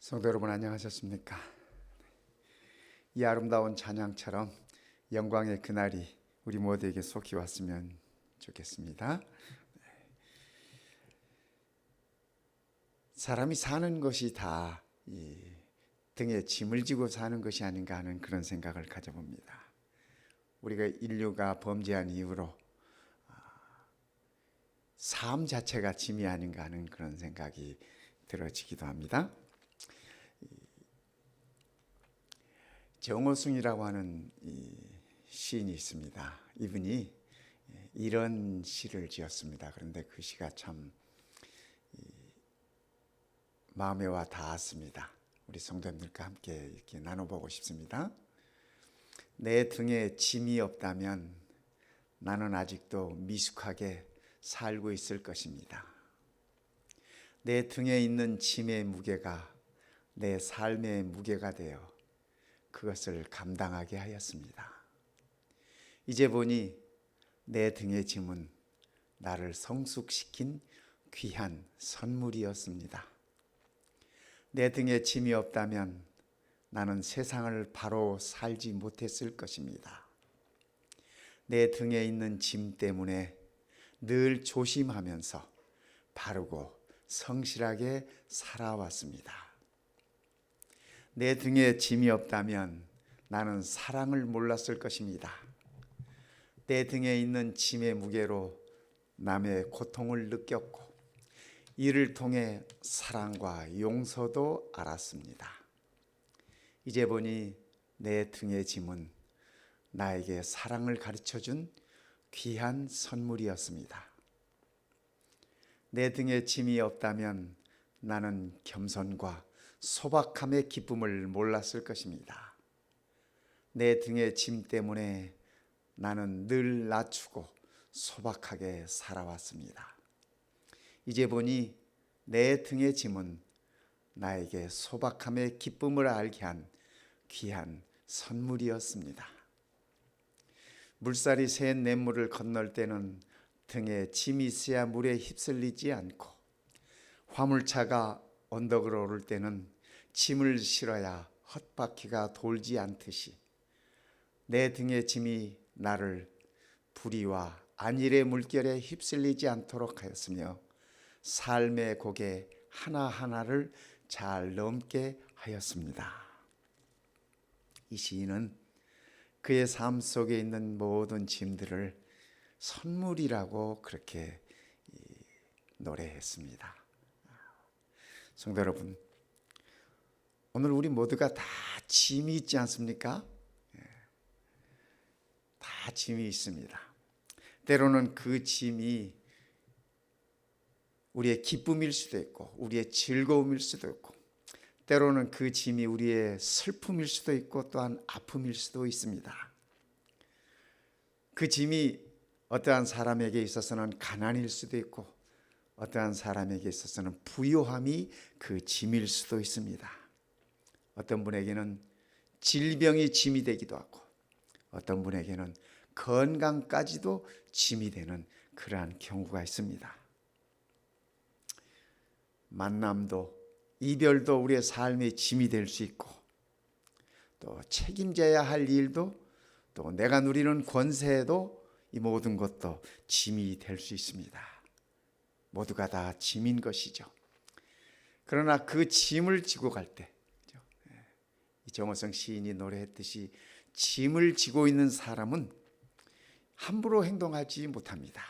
성도 여러분, 안녕하셨습니까? 이 아름다운 찬양처럼 영광의 그날이 우리 모두에게 속히 왔으면 좋겠습니다. 사람이 사는 것이 다 등에 짐을 지고 사는 것이 아닌가 하는 그런 생각을 가져봅니다. 우리가 인류가 범죄한 이후로 삶 자체가 짐이 아닌가 하는 그런 생각이 들어지기도 합니다. 정호승이라고 하는 시인이 있습니다. 이분이 이런 시를 지었습니다. 그런데 그 시가 참 마음에 와 닿았습니다. 우리 성도님들과 함께 이렇게 나눠보고 싶습니다. 내 등에 짐이 없다면 나는 아직도 미숙하게 살고 있을 것입니다. 내 등에 있는 짐의 무게가 내 삶의 무게가 되어 그것을 감당하게 하였습니다. 이제 보니 내 등의 짐은 나를 성숙시킨 귀한 선물이었습니다. 내 등에 짐이 없다면 나는 세상을 바로 살지 못했을 것입니다. 내 등에 있는 짐 때문에 늘 조심하면서 바르고 성실하게 살아왔습니다. 내 등에 짐이 없다면 나는 사랑을 몰랐을 것입니다. 내 등에 있는 짐의 무게로 남의 고통을 느꼈고 이를 통해 사랑과 용서도 알았습니다. 이제 보니 내 등의 짐은 나에게 사랑을 가르쳐준 귀한 선물이었습니다. 내 등에 짐이 없다면 나는 겸손과 소박함의 기쁨을 몰랐을 것입니다. 내 등의 짐 때문에 나는 늘 낮추고 소박하게 살아왔습니다. 이제 보니 내 등의 짐은 나에게 소박함의 기쁨을 알게 한 귀한 선물이었습니다. 물살이 센 냇물을 건널 때는 등에 짐이 있어야 물에 휩쓸리지 않고 화물차가 언덕을 오를 때는 짐을 실어야 헛바퀴가 돌지 않듯이 내 등의 짐이 나를 불의와 안일의 물결에 휩쓸리지 않도록 하였으며 삶의 고개 하나하나를 잘 넘게 하였습니다. 이 시인은 그의 삶 속에 있는 모든 짐들을 선물이라고 그렇게 노래했습니다. 성도 여러분, 오늘 우리 모두가 다 짐이 있지 않습니까? 다 짐이 있습니다. 때로는 그 짐이 우리의 기쁨일 수도 있고 우리의 즐거움일 수도 있고 때로는 그 짐이 우리의 슬픔일 수도 있고 또한 아픔일 수도 있습니다. 그 짐이 어떠한 사람에게 있어서는 가난일 수도 있고 어떠한 사람에게 있어서는 부요함이 그 짐일 수도 있습니다. 어떤 분에게는 질병이 짐이 되기도 하고 어떤 분에게는 건강까지도 짐이 되는 그러한 경우가 있습니다. 만남도 이별도 우리의 삶의 짐이 될 수 있고 또 책임져야 할 일도 또 내가 누리는 권세도 이 모든 것도 짐이 될 수 있습니다. 모두가 다 짐인 것이죠. 그러나 그 짐을 지고 갈 때 정호성 시인이 노래했듯이 짐을 지고 있는 사람은 함부로 행동하지 못합니다.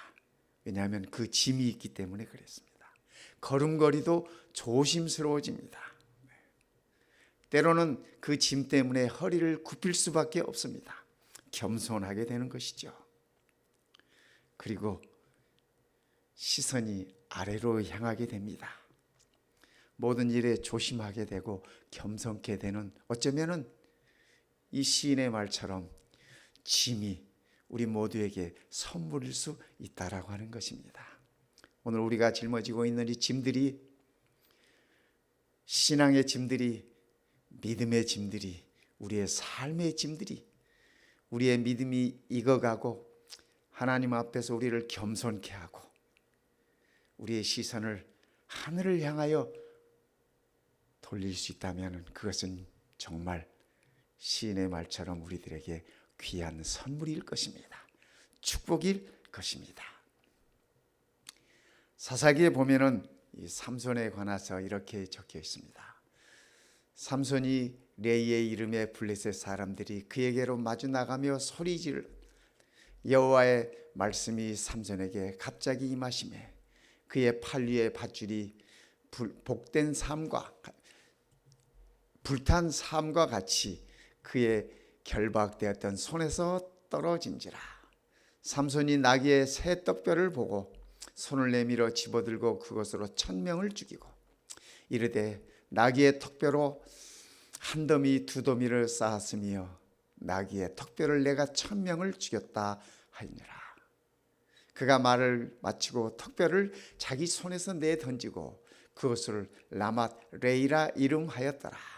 왜냐하면 그 짐이 있기 때문에 그랬습니다. 걸음걸이도 조심스러워집니다. 때로는 그 짐 때문에 허리를 굽힐 수밖에 없습니다. 겸손하게 되는 것이죠. 그리고 시선이 아래로 향하게 됩니다. 모든 일에 조심하게 되고 겸손케 되는, 어쩌면은 이 시인의 말처럼 짐이 우리 모두에게 선물일 수 있다라고 하는 것입니다. 오늘 우리가 짊어지고 있는 이 짐들이, 신앙의 짐들이, 믿음의 짐들이, 우리의 삶의 짐들이, 우리의 믿음이 익어가고 하나님 앞에서 우리를 겸손케 하고 우리의 시선을 하늘을 향하여 돌릴 수 있다면 그것은 정말 시인의 말처럼 우리들에게 귀한 선물일 것입니다. 축복일 것입니다. 사사기에 보면은 이 삼손에 관해서 이렇게 적혀 있습니다. 삼손이 레이의 이름에 블레셋 사람들이 그에게로 마주 나가며 소리지르 여호와의 말씀이 삼손에게 갑자기 임하시매 그의 팔 위에 밧줄이 복된 삶과 불탄 삶과 같이 그의 결박되었던 손에서 떨어진지라. 삼손이 나귀의 새 떡뼈를 보고 손을 내밀어 집어들고 그것으로 1000명을 죽이고 이르되 나귀의 턱뼈로 한 더미 두 더미를 쌓았으며 나귀의 턱뼈를 내가 1000명을 죽였다 하니라. 그가 말을 마치고 턱뼈를 자기 손에서 내 던지고 그것을 라맛 레이라 이름하였더라.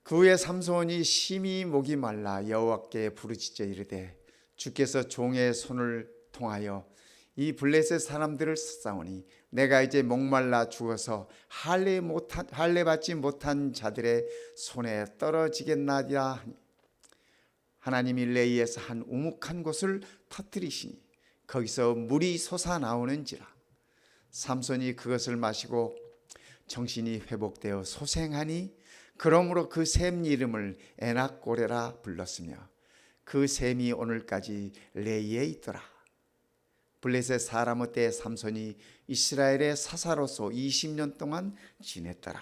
그 후에 삼손이 심히 목이 말라 여호와께 부르짖어 이르되 주께서 종의 손을 통하여 이 블레셋 사람들을 싸우니 내가 이제 목말라 죽어서 할례 받지 못한 자들의 손에 떨어지겠나이다 하니 하나님이 레이에서 한 우묵한 곳을 터뜨리시니 거기서 물이 솟아나오는지라. 삼손이 그것을 마시고 정신이 회복되어 소생하니 그러므로 그 샘 이름을 에낙고레라 불렀으며 그 샘이 오늘까지 레이에 있더라. 블레셋 사람의 때 삼손이 이스라엘의 사사로서 20년 동안 지냈더라.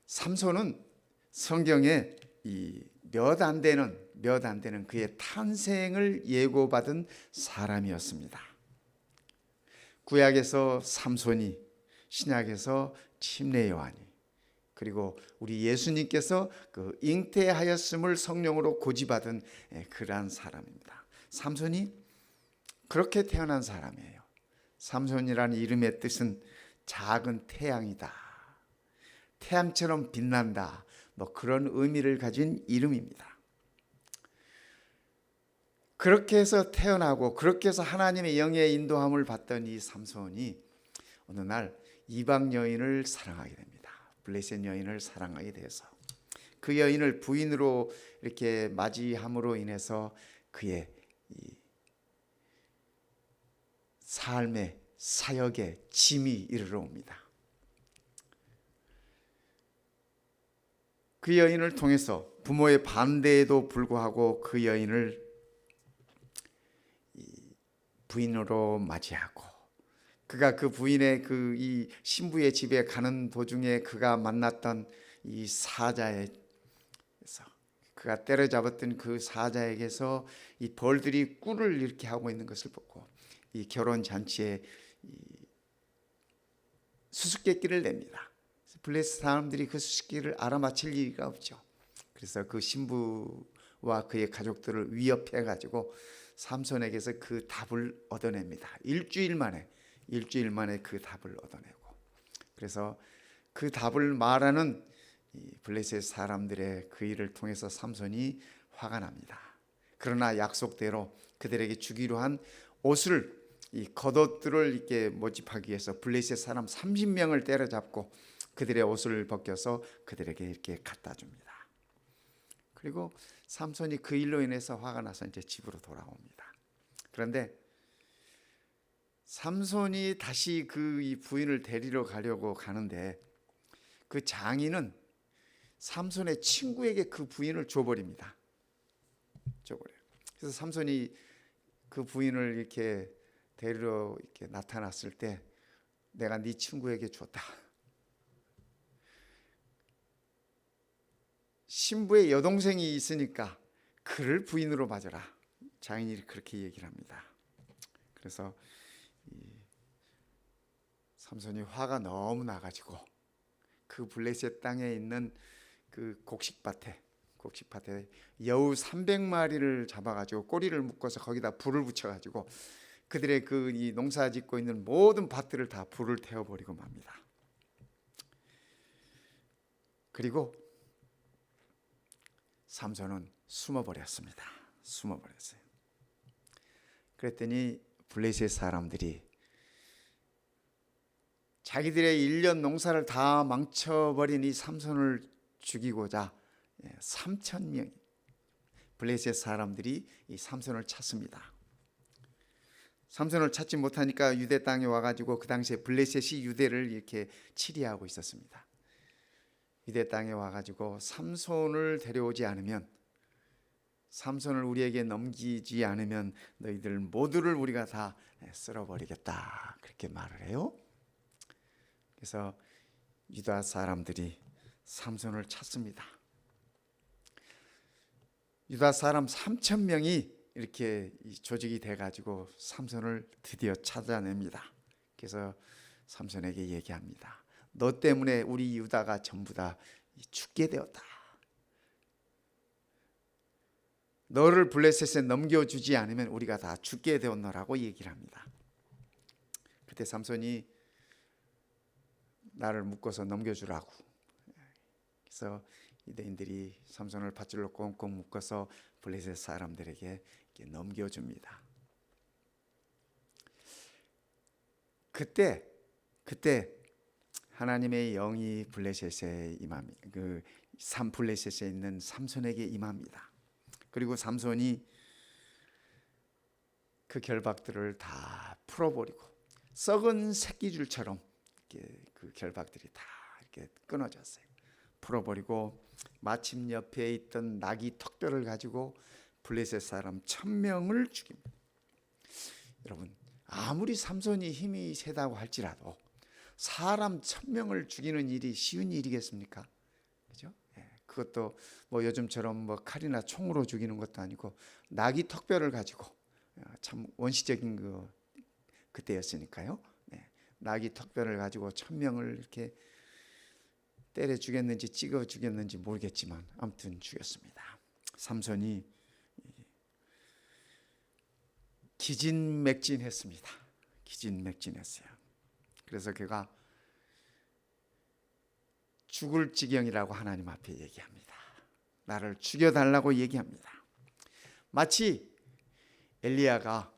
삼손은 성경에 몇 안 되는 그의 탄생을 예고받은 사람이었습니다. 구약에서 삼손이, 신약에서 침례 요한이, 그리고 우리 예수님께서 그 잉태하였음을 성령으로 고지받은 그러한 사람입니다. 삼손이 그렇게 태어난 사람이에요. 삼손이라는 이름의 뜻은 작은 태양이다, 태양처럼 빛난다, 그런 의미를 가진 이름입니다. 그렇게 해서 태어나고 그렇게 해서 하나님의 영의 인도함을 받던 이 삼손이 어느 날 이방 여인을 사랑하게 됩니다. 블레셋 여인을 사랑하게 돼서 그 여인을 부인으로 이렇게 맞이함으로 인해서 그의 이 삶의 사역의 짐이 이르러 옵니다. 그 여인을 통해서 부모의 반대에도 불구하고 그 여인을 부인으로 맞이하고 그가 그 부인의 이 신부의 집에 가는 도중에 그가 만났던 이 사자에서 그가 때려잡았던 그 사자에게서 이 벌들이 꿀을 이렇게 하고 있는 것을 보고 이 결혼 잔치에 수수께끼를 냅니다. 블레셋 사람들이 그 수수께끼를 알아맞힐 리가 없죠. 그래서 그 신부와 그의 가족들을 위협해 가지고 삼손에게서 그 답을 얻어냅니다. 일주일 만에 그 답을 얻어내고, 그래서 그 답을 말하는 블레셋 사람들의 그 일을 통해서 삼손이 화가 납니다. 그러나 약속대로 그들에게 주기로 한 옷을, 이 겉옷들을 이렇게 모집하기 위해서 블레셋 사람 30명을 때려잡고 그들의 옷을 벗겨서 그들에게 이렇게 갖다 줍니다. 그리고 삼손이 그 일로 인해서 화가 나서 이제 집으로 돌아옵니다. 그런데 삼손이 다시 이 부인을 데리러 가려고 가는데 그 장인은 삼손의 친구에게 그 부인을 줘버립니다. 그래서 삼손이 그 부인을 이렇게 데리러 이렇게 나타났을 때 내가 네 친구에게 줬다. 신부의 여동생이 있으니까 그를 부인으로 맞아라. 장인이 그렇게 얘기를 합니다. 그래서 삼손이 화가 너무 나가지고 그 블레셋 땅에 있는 그 곡식밭에 여우 300마리를 잡아가지고 꼬리를 묶어서 거기다 불을 붙여가지고 그들의 이 농사 짓고 있는 모든 밭들을 다 불을 태워버리고 맙니다. 그리고 삼손은 숨어버렸어요. 그랬더니 블레셋 사람들이 자기들의 1년 농사를 다 망쳐버린 이 삼손을 죽이고자 3,000명 블레셋 사람들이 이 삼손을 찾습니다. 삼손을 찾지 못하니까 유대 땅에 와가지고 그 당시에 블레셋이 유대를 이렇게 치리하고 있었습니다. 유대 땅에 와가지고 삼손을 데려오지 않으면, 삼손을 우리에게 넘기지 않으면 너희들 모두를 우리가 다 쓸어버리겠다, 그렇게 말을 해요. 그래서 유다 사람들이 삼손을 찾습니다. 유다 사람 3,000명이 이렇게 조직이 돼가지고 삼손을 드디어 찾아냅니다. 그래서 삼손에게 얘기합니다. 너 때문에 우리 유다가 전부 다 죽게 되었다. 너를 블레셋에 넘겨주지 않으면 우리가 다 죽게 되었노라고 얘기를 합니다. 그때 삼손이 나를 묶어서 넘겨주라고. 그래서 유대인들이 삼손을 밧줄로 꽁꽁 묶어서 블레셋 사람들에게 이렇게 넘겨줍니다. 그때 하나님의 영이 블레셋에 임합니다. 블레셋에 있는 삼손에게 임합니다. 그리고 삼손이 그 결박들을 다 풀어버리고 썩은 새끼줄처럼 이렇게 그 결박들이 다 이렇게 끊어졌어요. 풀어버리고 마침 옆에 있던 나귀 턱뼈를 가지고 블레셋 사람 1,000명을 죽입니다. 여러분, 아무리 삼손이 힘이 세다고 할지라도 사람 1,000명을 죽이는 일이 쉬운 일이겠습니까? 그죠? 그것도 뭐 요즘처럼 뭐 칼이나 총으로 죽이는 것도 아니고 나귀 턱뼈를 가지고, 참 원시적인 그때였으니까요. 나귀 턱뼈를 가지고 1,000명을 이렇게 때려 죽였는지 찍어 죽였는지 모르겠지만 아무튼 죽였습니다. 삼손이 기진맥진했습니다. 기진맥진했어요. 그래서 그가 죽을 지경이라고 하나님 앞에 얘기합니다. 나를 죽여달라고 얘기합니다. 마치 엘리야가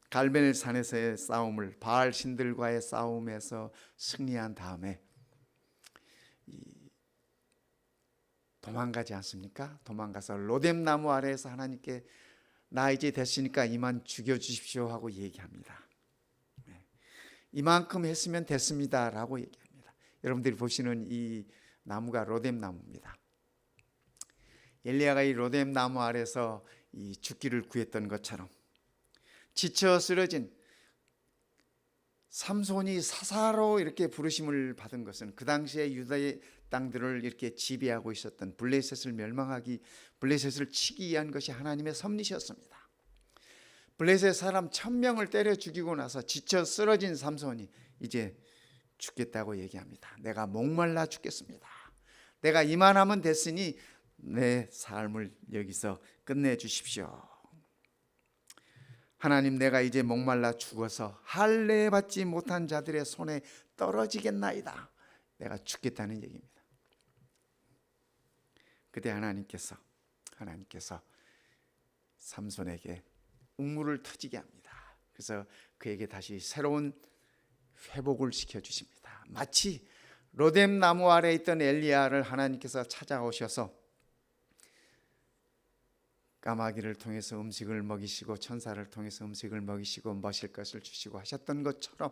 갈멜 산에서의 싸움을, 바알 신들과의 싸움에서 승리한 다음에 도망가지 않습니까? 도망가서 로뎀 나무 아래에서 하나님께 나 이제 됐으니까 이만 죽여주십시오 하고 얘기합니다. 이만큼 했으면 됐습니다 라고 얘기합니다. 여러분들이 보시는 이 나무가 로뎀 나무입니다. 엘리야가 이 로뎀 나무 아래서 이 죽기를 구했던 것처럼 지쳐 쓰러진 삼손이 사사로 이렇게 부르심을 받은 것은 그 당시에 유다의 땅들을 이렇게 지배하고 있었던 블레셋을 블레셋을 치기 위한 것이 하나님의 섭리셨습니다. 블레셋 사람 1,000명을 때려 죽이고 나서 지쳐 쓰러진 삼손이 이제 죽겠다고 얘기합니다. 내가 목말라 죽겠습니다. 내가 이만하면 됐으니 내 삶을 여기서 끝내주십시오. 하나님, 내가 이제 목말라 죽어서 할례 받지 못한 자들의 손에 떨어지겠나이다. 내가 죽겠다는 얘기입니다. 그때 하나님께서 삼손에게 우물을 터지게 합니다. 그래서 그에게 다시 새로운 회복을 시켜주십니다. 마치 로뎀 나무 아래 있던 엘리야를 하나님께서 찾아오셔서 까마귀를 통해서 음식을 먹이시고 천사를 통해서 음식을 먹이시고 마실 것을 주시고 하셨던 것처럼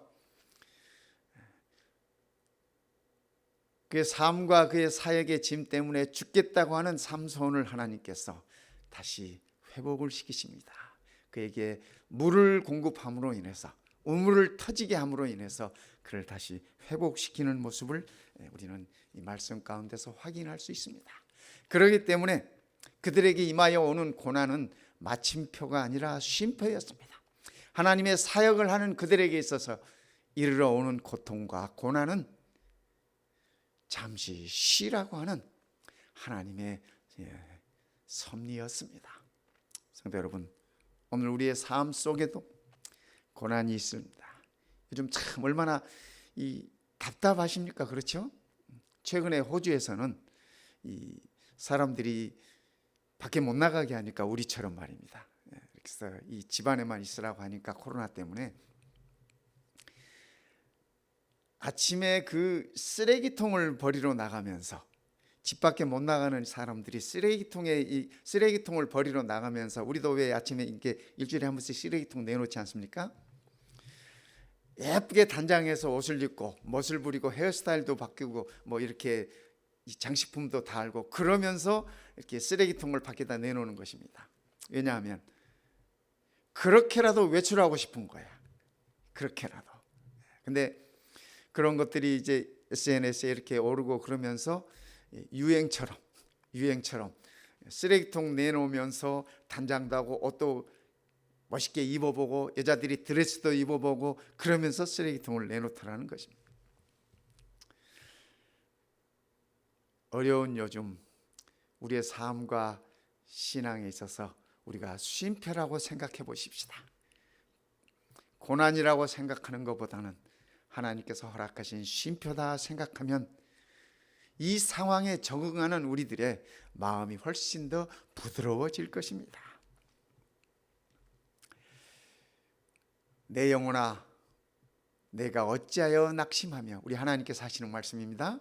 그의 삶과 그의 사역의 짐 때문에 죽겠다고 하는 삼손을 하나님께서 다시 회복을 시키십니다. 그에게 물을 공급함으로 인해서, 우물을 터지게 함으로 인해서 그를 다시 회복시키는 모습을 우리는 이 말씀 가운데서 확인할 수 있습니다. 그렇기 때문에 그들에게 임하여 오는 고난은 마침표가 아니라 쉼표였습니다. 하나님의 사역을 하는 그들에게 있어서 이르러 오는 고통과 고난은 잠시 쉬라고 하는 하나님의 섭리였습니다. 성도 여러분, 오늘 우리의 삶 속에도 고난이 있습니다. 요즘 참 얼마나 답답하십니까? 그렇죠? 최근에 호주에서는 이 사람들이 밖에 못 나가게 하니까 우리처럼 말입니다. 그래서 이 집안에만 있으라고 하니까 코로나 때문에 아침에 그 쓰레기통을 버리러 나가면서, 집 밖에 못 나가는 사람들이 이 쓰레기통을 버리러 나가면서, 우리도 왜 아침에 이렇게 일주일에 한 번씩 쓰레기통 내놓지 않습니까? 예쁘게 단장해서 옷을 입고 멋을 부리고 헤어스타일도 바뀌고 뭐 이렇게 장식품도 달고 그러면서 이렇게 쓰레기통을 밖에다 내놓는 것입니다. 왜냐하면 그렇게라도 외출하고 싶은 거야. 그렇게라도. 근데 그런 것들이 이제 SNS에 이렇게 오르고 그러면서 유행처럼 쓰레기통 내놓으면서 단장도 하고 옷도 멋있게 입어보고 여자들이 드레스도 입어보고 그러면서 쓰레기통을 내놓더라는 것입니다. 어려운 요즘 우리의 삶과 신앙에 있어서 우리가 쉼표라고 생각해 보십시다. 고난이라고 생각하는 것보다는 하나님께서 허락하신 쉼표다 생각하면 이 상황에 적응하는 우리들의 마음이 훨씬 더 부드러워질 것입니다. 내 영혼아, 내가 어찌하여 낙심하며, 우리 하나님께서 하시는 말씀입니다.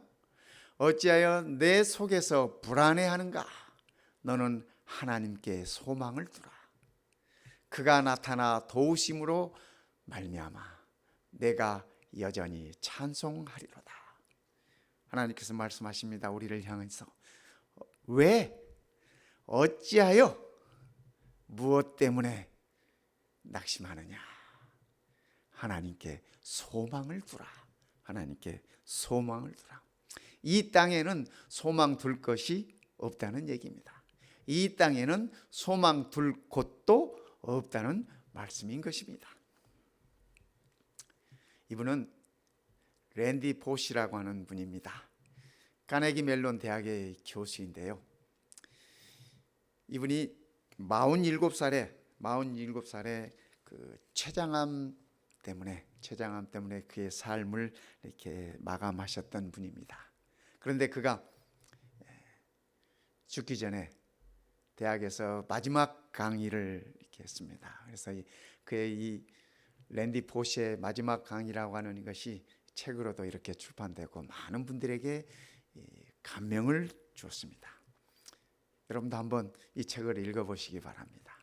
어찌하여 내 속에서 불안해하는가? 너는 하나님께 소망을 두라. 그가 나타나 도우심으로 말미암아 내가 여전히 찬송하리로다. 하나님께서 말씀하십니다. 우리를 향해서 왜, 어찌하여, 무엇 때문에 낙심하느냐? 하나님께 소망을 두라. 하나님께 소망을 두라. 이 땅에는 소망 둘 것이 없다는 얘기입니다. 이 땅에는 소망 둘 곳도 없다는 말씀인 것입니다. 이분은 랜디 포시라고 하는 분입니다. 카네기 멜론 대학의 교수인데요. 이분이 47살에 그 췌장암 때문에 그의 삶을 이렇게 마감하셨던 분입니다. 그런데 그가 죽기 전에 대학에서 마지막 강의를 이렇게 했습니다. 그래서 그의 이 랜디 포시의 마지막 강의라고 하는 것이 책으로도 이렇게 출판되고 많은 분들에게 감명을 주었습니다. 여러분도 한번 이 책을 읽어보시기 바랍니다.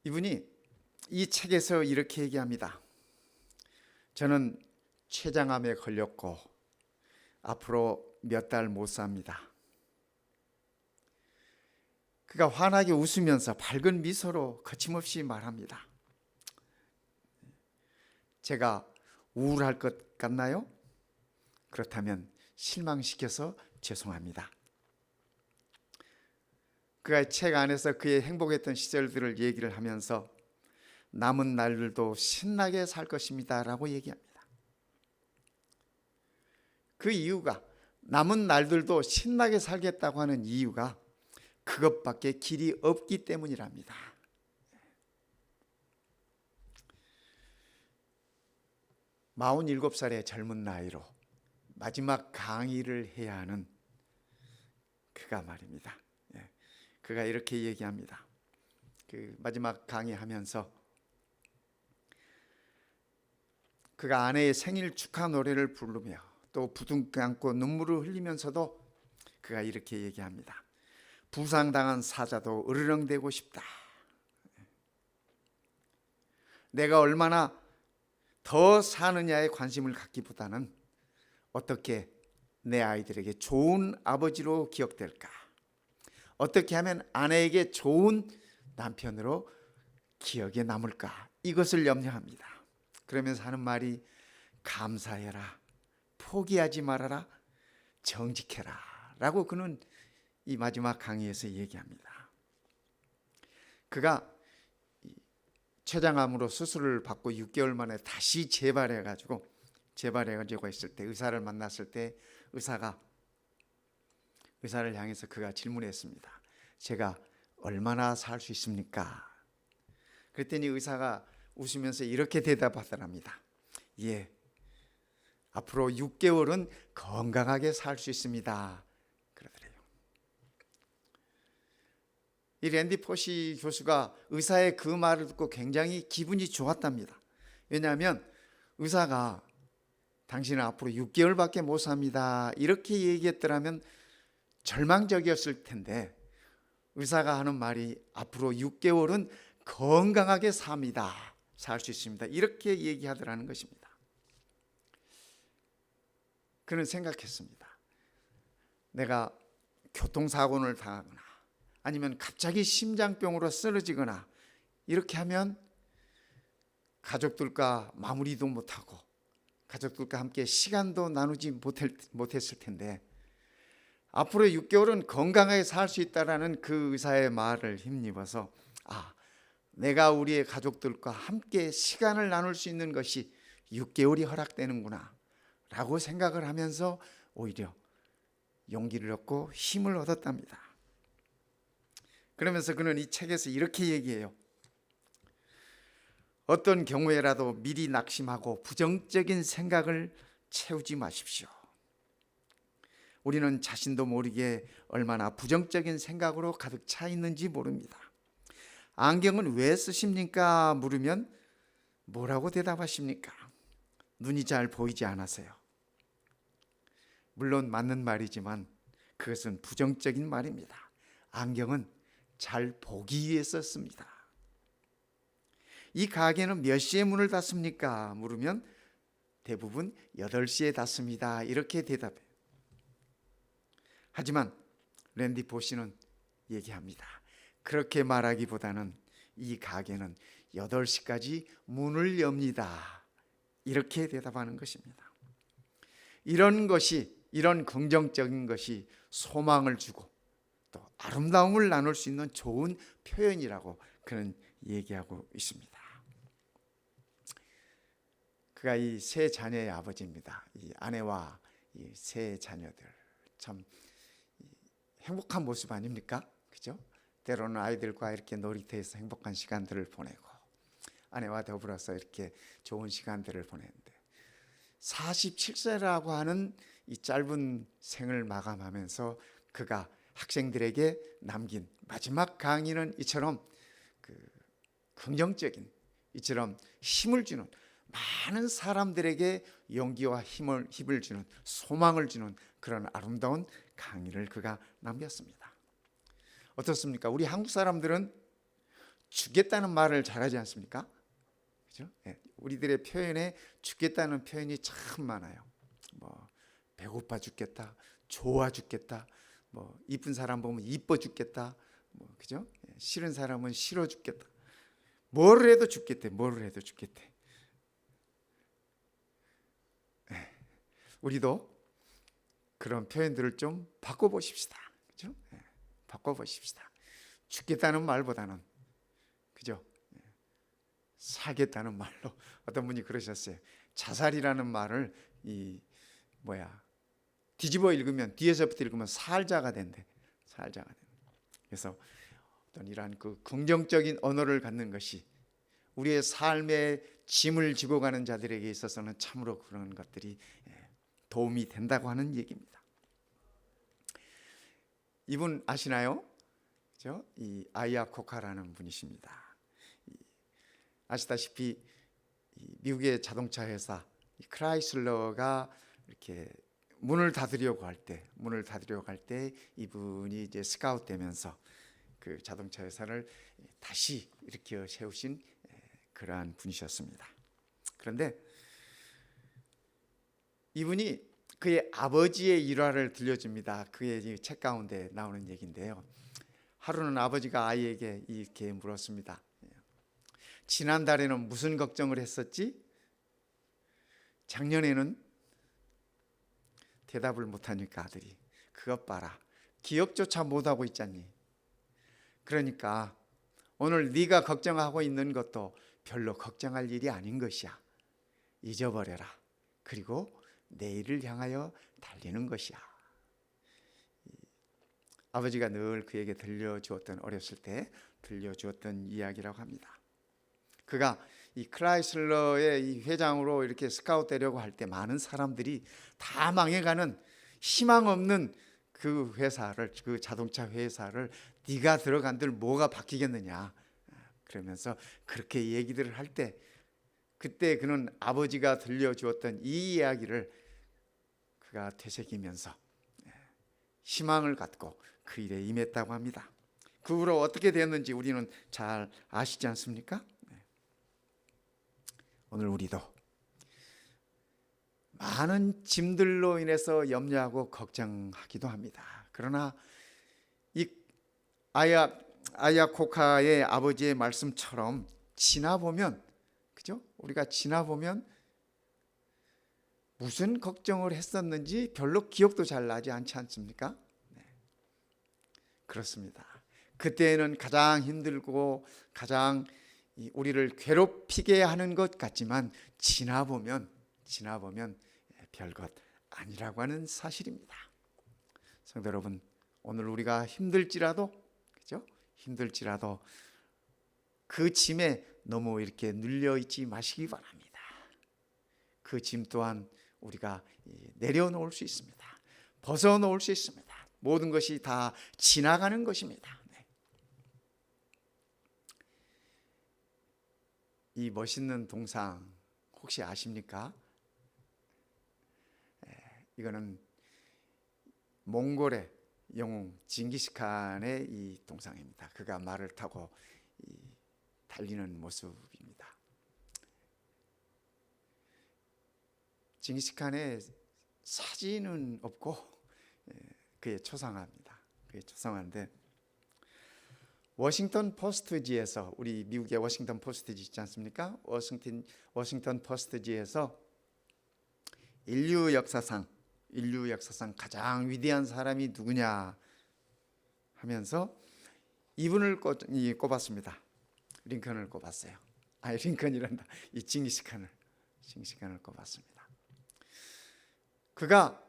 이분이 이 책에서 이렇게 얘기합니다. 저는 췌장암에 걸렸고 앞으로 몇 달 못 삽니다. 그가 환하게 웃으면서 밝은 미소로 거침없이 말합니다. 제가 우울할 것 같나요? 그렇다면 실망시켜서 죄송합니다. 그가 책 안에서 그의 행복했던 시절들을 얘기를 하면서 남은 날들도 신나게 살 것입니다 라고 얘기합니다. 그 이유가, 남은 날들도 신나게 살겠다고 하는 이유가 그것밖에 길이 없기 때문이랍니다. 마흔일곱 살의 젊은 나이로 마지막 강의를 해야 하는 그가 말입니다. 그가 이렇게 얘기합니다. 그 마지막 강의하면서 그가 아내의 생일 축하 노래를 부르며 또 부둥켜 안고 눈물을 흘리면서도 그가 이렇게 얘기합니다. 부상당한 사자도 으르렁대고 싶다. 내가 얼마나 더 사느냐에 관심을 갖기보다는 어떻게 내 아이들에게 좋은 아버지로 기억될까? 어떻게 하면 아내에게 좋은 남편으로 기억에 남을까? 이것을 염려합니다. 그러면서 하는 말이 감사해라, 포기하지 말아라, 정직해라 라고 그는 이 마지막 강의에서 얘기합니다. 그가 췌장암으로 수술을 받고 6개월 만에 다시 재발해가지고 있을 때, 의사를 만났을 때 의사를 향해서 그가 질문했습니다. 제가 얼마나 살 수 있습니까? 그랬더니 의사가 웃으면서 이렇게 대답하더랍니다. 예, 앞으로 6개월은 건강하게 살 수 있습니다. 그러더래요. 이 랜디 포시 교수가 의사의 그 말을 듣고 굉장히 기분이 좋았답니다. 왜냐하면 의사가 당신은 앞으로 6개월밖에 못 삽니다 이렇게 얘기했더라면 절망적이었을 텐데, 의사가 하는 말이 앞으로 6개월은 건강하게 삽니다, 살 수 있습니다, 이렇게 얘기하더라는 것입니다. 그는 생각했습니다. 내가 교통사고를 당하거나 아니면 갑자기 심장병으로 쓰러지거나 이렇게 하면 가족들과 마무리도 못하고 가족들과 함께 시간도 나누지 못했을 텐데, 앞으로 6개월은 건강하게 살 수 있다라는 그 의사의 말을 힘입어서 내가 우리의 가족들과 함께 시간을 나눌 수 있는 것이 6개월이 허락되는구나 라고 생각을 하면서 오히려 용기를 얻고 힘을 얻었답니다. 그러면서 그는 이 책에서 이렇게 얘기해요. 어떤 경우에라도 미리 낙심하고 부정적인 생각을 채우지 마십시오. 우리는 자신도 모르게 얼마나 부정적인 생각으로 가득 차 있는지 모릅니다. 안경은 왜 쓰십니까? 물으면 뭐라고 대답하십니까? 눈이 잘 보이지 않아서요. 물론 맞는 말이지만 그것은 부정적인 말입니다. 안경은 잘 보기 위해서 씁니다. 이 가게는 몇 시에 문을 닫습니까? 물으면 대부분 8시에 닫습니다, 이렇게 대답해요. 하지만 랜디 포시는 얘기합니다. 그렇게 말하기보다는 이 가게는 8시까지 문을 엽니다, 이렇게 대답하는 것입니다. 이런 긍정적인 것이 소망을 주고 또 아름다움을 나눌 수 있는 좋은 표현이라고 그는 얘기하고 있습니다. 그가 이 세 자녀의 아버지입니다. 이 아내와 이 세 자녀들, 참 행복한 모습 아닙니까? 그죠? 때로는 아이들과 이렇게 놀이터에서 행복한 시간들을 보내고 아내와 더불어서 이렇게 좋은 시간들을 보내는데, 47세라고 하는 이 짧은 생을 마감하면서 그가 학생들에게 남긴 마지막 강의는 이처럼 긍정적인, 이처럼 힘을 주는, 많은 사람들에게 용기와 힘을 주는, 소망을 주는 그런 아름다운 강의를 그가 남겼습니다. 어떻습니까? 우리 한국 사람들은 죽겠다는 말을 잘하지 않습니까? 그죠? 네. 우리들의 표현에 죽겠다는 표현이 참 많아요. 배고파 죽겠다, 좋아 죽겠다, 이쁜 사람 보면 이뻐 죽겠다, 그죠? 싫은 사람은 싫어 죽겠다. 뭐를 해도 죽겠대, 뭐를 해도 죽겠대. 우리도 그런 표현들을 좀 바꿔보십시다. 그죠? 바꿔보십시다. 죽겠다는 말보다는, 그죠? 살겠다는 말로. 어떤 분이 그러셨어요. 자살이라는 말을 뒤집어 읽으면, 뒤에서부터 읽으면 살자가 된대. 살자가 된대. 그래서 어떤 이러한 그 긍정적인 언어를 갖는 것이 우리의 삶에 짐을 지고 가는 자들에게 있어서는 참으로 그런 것들이 도움이 된다고 하는 얘기입니다. 이분 아시나요? 그죠? 이 아이야 코카라는 분이십니다. 아시다시피 미국의 자동차 회사 크라이슬러가 이렇게 문을 닫으려고 할 때 이분이 이제 스카웃 되면서 그 자동차 회사를 다시 일으켜 세우신 그러한 분이셨습니다. 그런데 이분이 그의 아버지의 일화를 들려줍니다. 그의 책 가운데 나오는 얘기인데요. 하루는 아버지가 아이에게 이렇게 물었습니다. 지난달에는 무슨 걱정을 했었지? 작년에는 대답을 못하니까 아들이, 그것 봐라, 기억조차 못하고 있잖니. 그러니까 오늘 네가 걱정하고 있는 것도 별로 걱정할 일이 아닌 것이야. 잊어버려라. 그리고 내일을 향하여 달리는 것이야. 아버지가 늘 그에게 어렸을 때 들려주었던 이야기라고 합니다. 그가 이 크라이슬러의 이 회장으로 이렇게 스카웃 되려고 할 때 많은 사람들이 다 망해가는 희망 없는 그 회사를, 그 자동차 회사를 네가 들어간들 뭐가 바뀌겠느냐 그러면서 그렇게 얘기들을 할 때, 그때 그는 아버지가 들려주었던 이 이야기를 그가 되새기면서 희망을 갖고 그 일에 임했다고 합니다. 그 후로 어떻게 됐는지 우리는 잘 아시지 않습니까? 오늘 우리도 많은 짐들로 인해서 염려하고 걱정하기도 합니다. 그러나 이 아야코카의 아버지의 말씀처럼 지나보면, 그죠? 우리가 지나보면 무슨 걱정을 했었는지 별로 기억도 잘 나지 않지 않습니까? 네. 그렇습니다. 그때는 가장 힘들고 가장 우리를 괴롭히게 하는 것 같지만 지나보면 별것 아니라고 하는 사실입니다. 성도 여러분, 오늘 우리가 힘들지라도, 그죠? 힘들지라도 그 짐에 너무 이렇게 눌려 있지 마시기 바랍니다. 그 짐 또한 우리가 내려놓을 수 있습니다. 벗어놓을 수 있습니다. 모든 것이 다 지나가는 것입니다. 네. 이 멋있는 동상 혹시 아십니까? 이거는 몽골의 영웅 징기스칸의 이 동상입니다. 그가 말을 타고 달리는 모습입니다. 징기스칸의 사진은 없고 그의 초상화입니다. 그의 초상화인데, 워싱턴 포스트지에서, 우리 미국의 워싱턴 포스트지 있지 않습니까? 워싱턴 포스트지에서 인류 역사상 가장 위대한 사람이 누구냐 하면서 이분을 꼽았습니다. 링컨을 꼽았어요. 링컨이란다. 이 징기스칸을 꼽았습니다. 그가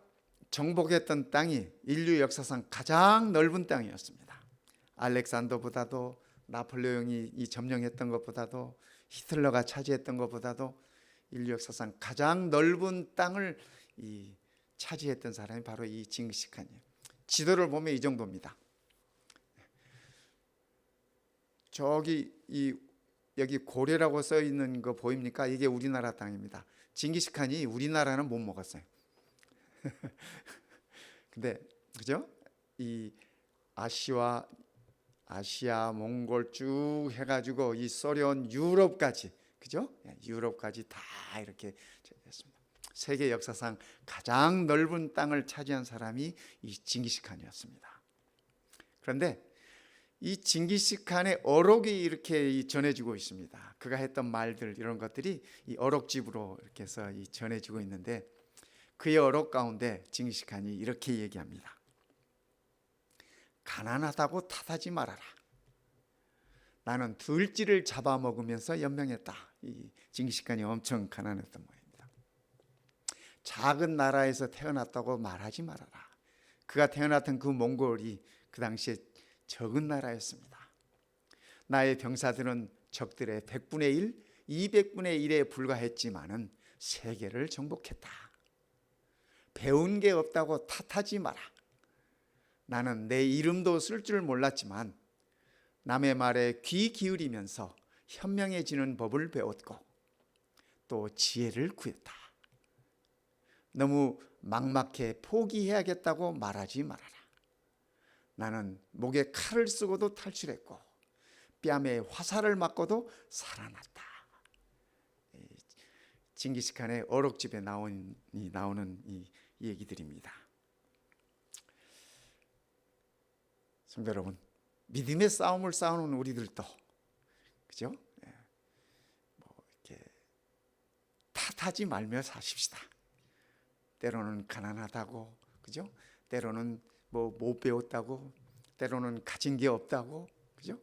정복했던 땅이 인류 역사상 가장 넓은 땅이었습니다. 알렉산더보다도, 나폴레옹이 점령했던 것보다도, 히틀러가 차지했던 것보다도 인류 역사상 가장 넓은 땅을 차지했던 사람이 바로 이 징기스칸이에요. 지도를 보면 이 정도입니다. 저기 여기 고래라고 써 있는 거 보입니까? 이게 우리나라 땅입니다. 징기스칸이 우리나라는 못 먹었어요. 근데 그죠? 이 아시아, 몽골 쭉 해가지고 이 소련, 유럽까지, 그죠? 유럽까지 다 이렇게 됐습니다. 세계 역사상 가장 넓은 땅을 차지한 사람이 이 징기스칸이었습니다. 그런데 이 징기스칸의 어록이 이렇게 전해지고 있습니다. 그가 했던 말들, 이런 것들이 이 어록집으로 이렇게 해서 전해지고 있는데, 그의 어록 가운데 징기스칸이 이렇게 얘기합니다. 가난하다고 탓하지 말아라. 나는 들쥐를 잡아먹으면서 연명했다. 이 징기스칸이 엄청 가난했던 모양입니다. 작은 나라에서 태어났다고 말하지 말아라. 그가 태어났던 그 몽골이 그 당시에 적은 나라였습니다. 나의 병사들은 적들의 100분의 1, 200분의 1에 불과했지만은 세계를 정복했다. 배운 게 없다고 탓하지 마라. 나는 내 이름도 쓸 줄 몰랐지만 남의 말에 귀 기울이면서 현명해지는 법을 배웠고 또 지혜를 구했다. 너무 막막해 포기해야겠다고 말하지 말아라. 나는 목에 칼을 쓰고도 탈출했고 뺨에 화살을 맞고도 살아났다. 징기스칸의 어록집에 나오는 이 얘기들입니다. 성도 여러분, 믿음의 싸움을 싸우는 우리들도, 그죠? 이렇게 탓하지 말며 사십시다. 때로는 가난하다고, 그죠? 때로는 못 배웠다고, 때로는 가진 게 없다고, 그죠?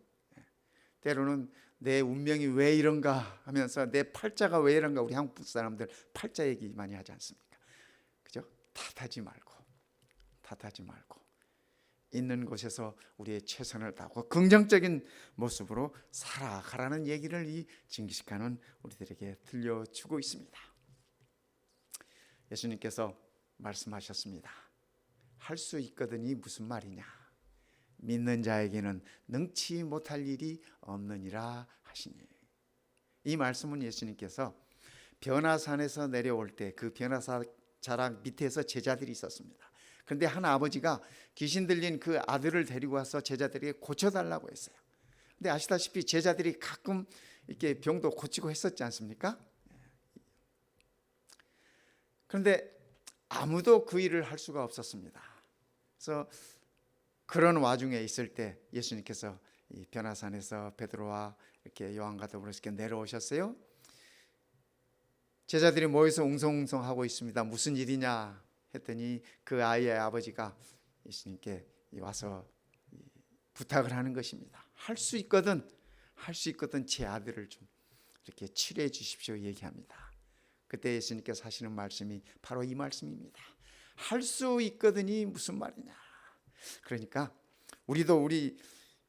때로는 내 운명이 왜 이런가 하면서 내 팔자가 왜 이런가, 우리 한국 사람들 팔자 얘기 많이 하지 않습니까? 그죠? 탓하지 말고 있는 곳에서 우리의 최선을 다하고 긍정적인 모습으로 살아가라는 얘기를 이 징기스칸은 우리들에게 들려주고 있습니다. 예수님께서 말씀하셨습니다. 할 수 있거든이 무슨 말이냐. 믿는 자에게는 능치 못할 일이 없느니라 하시니. 이 말씀은 예수님께서 변화산에서 내려올 때 그 변화산 자락 밑에서 제자들이 있었습니다. 그런데 한 아버지가 귀신 들린 그 아들을 데리고 와서 제자들에게 고쳐달라고 했어요. 근데 아시다시피 제자들이 가끔 이렇게 병도 고치고 했었지 않습니까? 그런데 아무도 그 일을 할 수가 없었습니다. 그래서 그런 와중에 있을 때 예수님께서 이 변화산에서 베드로와 이렇게 요한과 더불어서 이렇게 내려오셨어요. 제자들이 모여서 웅성웅성하고 있습니다. 무슨 일이냐 했더니 그 아이의 아버지가 예수님께 와서 부탁을 하는 것입니다. 할 수 있거든 제 아들을 좀 이렇게 치료해 주십시오 얘기합니다. 그때 예수님께서 하시는 말씀이 바로 이 말씀입니다. 할 수 있거든이 무슨 말이냐. 그러니까 우리도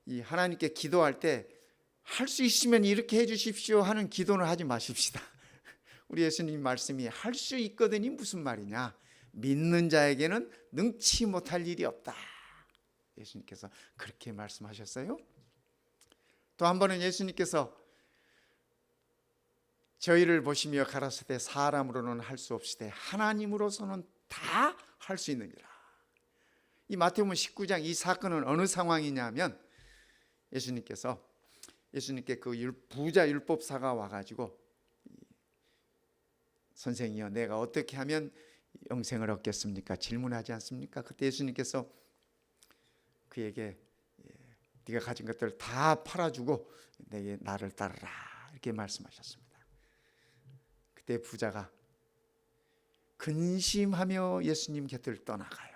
이 하나님께 기도할 때 할 수 있으면 이렇게 해 주십시오 하는 기도는 하지 마십시다. 우리 예수님 말씀이 할 수 있거든이 무슨 말이냐. 믿는 자에게는 능치 못할 일이 없다. 예수님께서 그렇게 말씀하셨어요. 또 한 번은 예수님께서 저희를 보시며 가라사대 사람으로는 할 수 없으되 하나님으로서는 다 할 수 있느니라. 이 마태복음 19장 이 사건은 어느 상황이냐면 예수님께 그 부자 율법사가 와가지고 선생이여 내가 어떻게 하면 영생을 얻겠습니까? 질문하지 않습니까? 그때 예수님께서 그에게 네가 가진 것들을 다 팔아주고 내게 나를 따르라 이렇게 말씀하셨습니다. 그때 부자가 근심하며 예수님 곁을 떠나가요.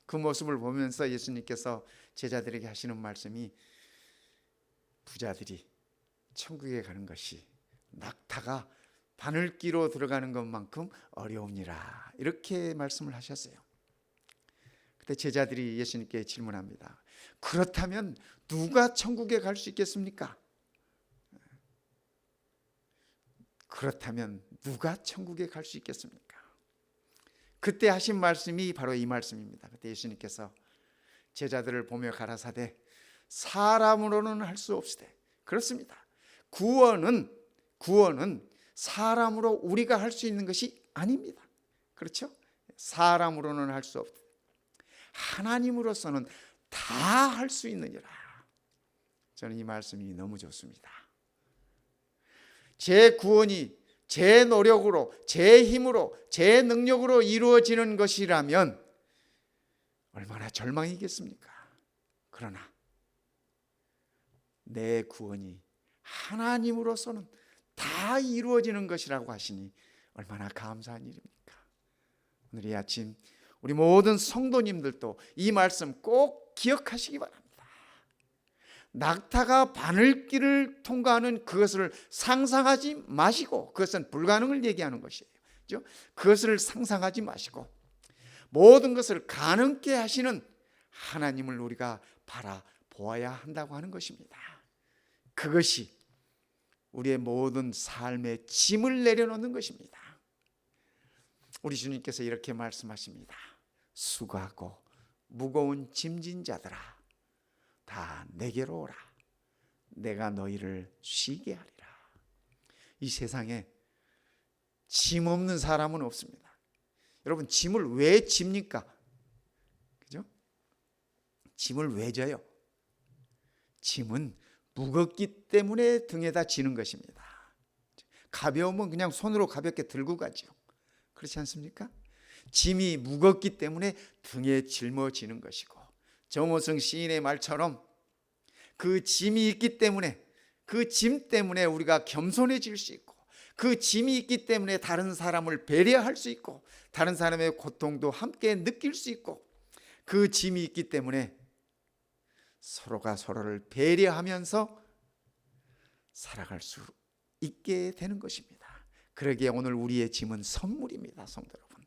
그 모습을 보면서 예수님께서 제자들에게 하시는 말씀이 부자들이 천국에 가는 것이 낙타가 바늘기로 들어가는 것만큼 어려우니라 이렇게 말씀을 하셨어요. 그때 제자들이 예수님께 질문합니다. 그렇다면 누가 천국에 갈 수 있겠습니까? 그렇다면 누가 천국에 갈 수 있겠습니까? 그때 하신 말씀이 바로 이 말씀입니다. 그때 예수님께서 제자들을 보며 가라사대 사람으로는 할 수 없으되 그렇습니다. 구원은 사람으로 우리가 할 수 있는 것이 아닙니다. 그렇죠? 사람으로는 할 수 없되 하나님으로서는 다 할 수 있느니라. 저는 이 말씀이 너무 좋습니다. 제 구원이 제 노력으로, 제 힘으로, 제 능력으로 이루어지는 것이라면 얼마나 절망이겠습니까? 그러나 내 구원이 하나님으로서는 다 이루어지는 것이라고 하시니 얼마나 감사한 일입니까? 오늘 이 아침 우리 모든 성도님들도 이 말씀 꼭 기억하시기 바랍니다. 낙타가 바늘길을 통과하는 그것을 상상하지 마시고, 그것은 불가능을 얘기하는 것이에요. 그렇죠? 그것을 상상하지 마시고 모든 것을 가능케 하시는 하나님을 우리가 바라보아야 한다고 하는 것입니다. 그것이 우리의 모든 삶의 짐을 내려놓는 것입니다. 우리 주님께서 이렇게 말씀하십니다. 수고하고 무거운 짐진 자들아 다 내게로 오라. 내가 너희를 쉬게 하리라. 이 세상에 짐 없는 사람은 없습니다. 여러분 짐을 왜 집니까? 그죠? 짐을 왜 져요? 짐은 무겁기 때문에 등에다 지는 것입니다. 가벼우면 그냥 손으로 가볍게 들고 가죠. 그렇지 않습니까? 짐이 무겁기 때문에 등에 짊어지는 것이고, 정호성 시인의 말처럼 그 짐이 있기 때문에, 그 짐 때문에 우리가 겸손해질 수 있고, 그 짐이 있기 때문에 다른 사람을 배려할 수 있고, 다른 사람의 고통도 함께 느낄 수 있고, 그 짐이 있기 때문에 서로가 서로를 배려하면서 살아갈 수 있게 되는 것입니다. 그러기에 오늘 우리의 짐은 선물입니다. 성도 여러분,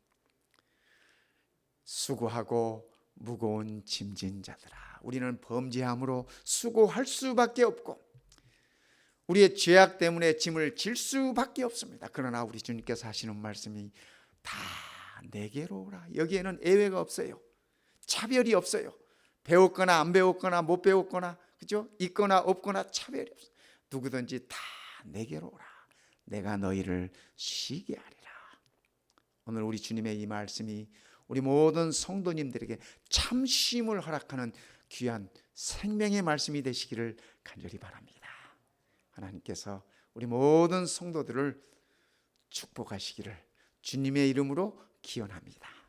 수고하고 무거운 짐진 자들아, 우리는 범죄함으로 수고할 수밖에 없고 우리의 죄악 때문에 짐을 질 수밖에 없습니다. 그러나 우리 주님께서 하시는 말씀이 다 내게로 오라. 여기에는 예외가 없어요. 차별이 없어요. 배웠거나 안 배웠거나 못 배웠거나, 그죠? 있거나 없거나 차별이 없어요. 누구든지 다 내게로 오라. 내가 너희를 쉬게 하리라. 오늘 우리 주님의 이 말씀이 우리 모든 성도님들에게 참 쉼을 허락하는 귀한 생명의 말씀이 되시기를 간절히 바랍니다. 하나님께서 우리 모든 성도들을 축복하시기를 주님의 이름으로 기원합니다.